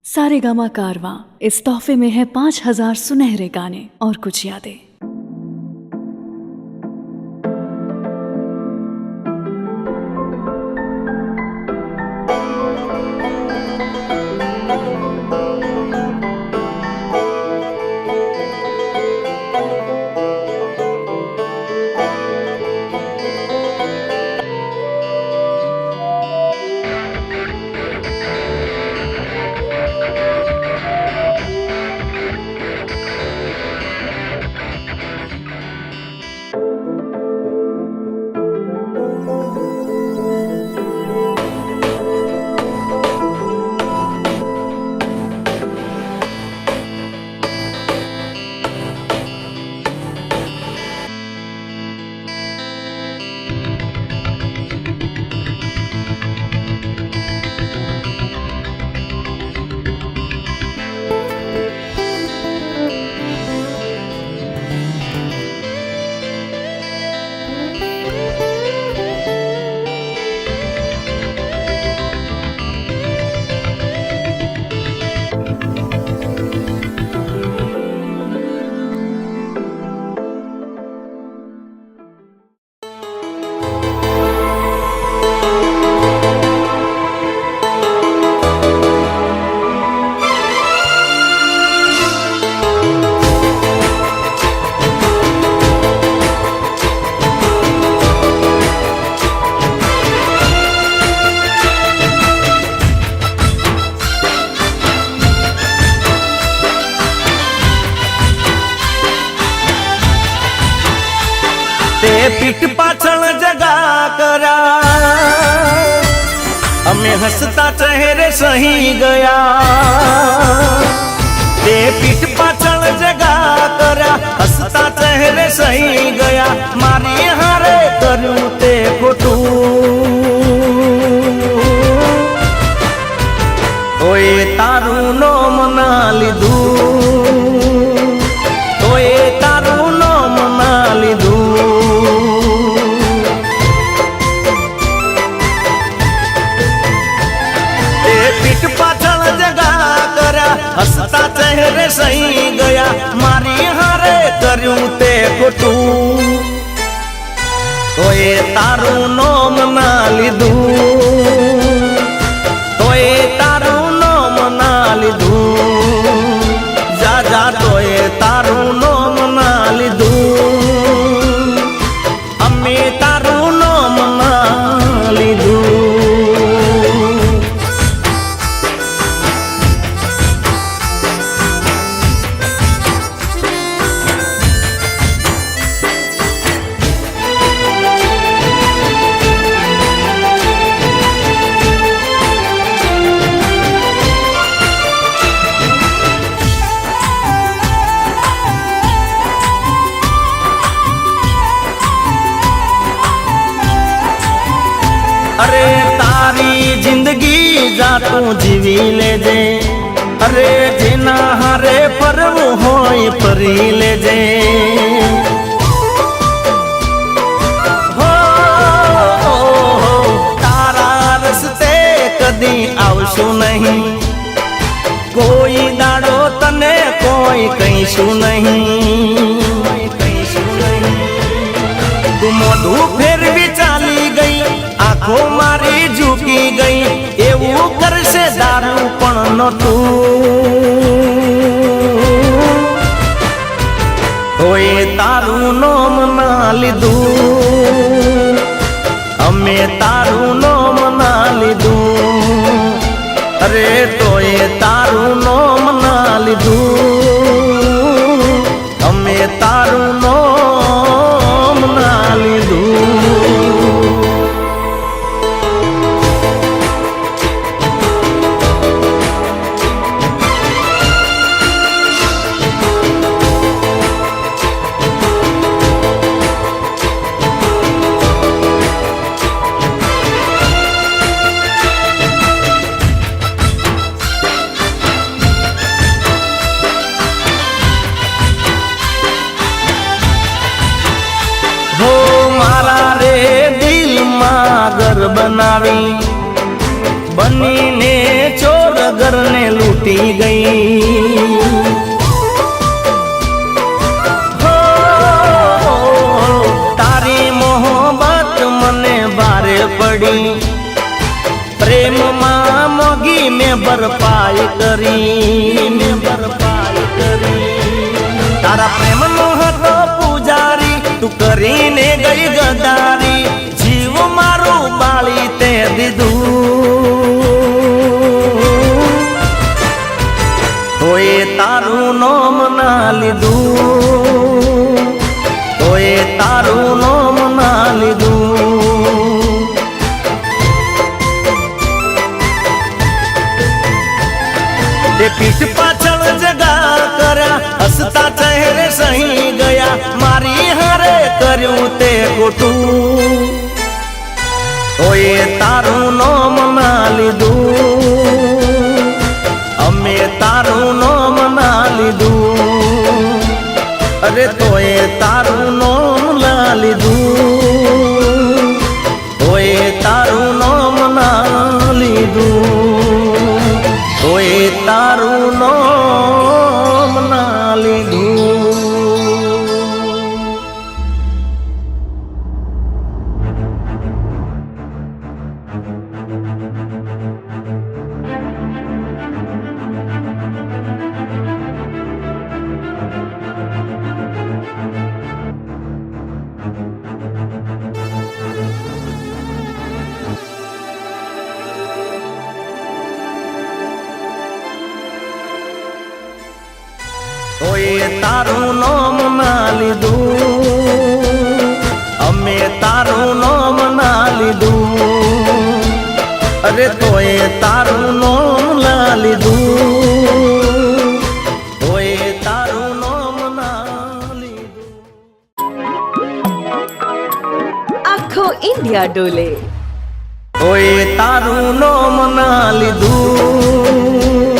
सारेगामा कारवां, इस तोहफे में है 5000 सुनहरे गाने और कुछ यादें। पीठ पाछळ जगा करा अमे हसता चेहरे सही गया। ते पीठ पाछळ जगा करा हसता चेहरे सही गया। मारी हारे कर्યું ते खोटું ओए तारू नाम ना લીધું ओए तारू नाम ना લીધું। हसता चेहरे सही गया। मारी हारे कर्યું ते खोटું तोए तारू नाम ना લીધું तोए तारू नाम ना લીધું। जा जा तोए तारू नाम ना લીધુं अमे तारू नाम ना લીધુं। अरे तारी जिंदगी जा तू जीवी ले जे। अरे जेना हारे परवो होय परी ले जे। हो तारा रस्ते कदी आवशु नहीं। कोई दाड़ो तने कोई कहीशु नहीं। तू मोढू फेर भी चाली गई आँखों मारी झूकी गई। एवं करशे दारू पण नतु ओए तारू नाम ना લીધું अमे तारू नाम ना લીધું। अरे तोए तारू नाम ना લીધું अमे तारू नाम ना લીધું। घर बनावी बनी ने चोर ઘરને લૂંટી ગઈ તારી મોહબ્બત મને ભારે પડી પ્રેમમાં મોગી મેં ભરપાઈ કરી તારા પ્રેમનો હતો પૂજારી તું કરીને ગઈ ગદારી જીવ મારું બાળી તે દીધું તોય તારું નામ ના લીધું તોય તારું નામ ના લીધું તે પીઠ પાછળ જગા કર્યા હસતા ચહેરે સહી ગયા મારી હારે કર્યું તે ખોટું તોય તારું નામ ના લીધું અમે તારું નામ ના લીધું અરે તોય તારું નામ ના લીધું તોય તારું નામ ના લીધું તોય તારું નામ ના લીધું તોય તારું નામ ના લીધું અમે તારું નામ ના લીધું અરે તોય તારું નામ ના લીધું તોય તારું નામ ના લીધું આખો ઇન્ડિયા ડોલે તોય તારું નામ ના લીધું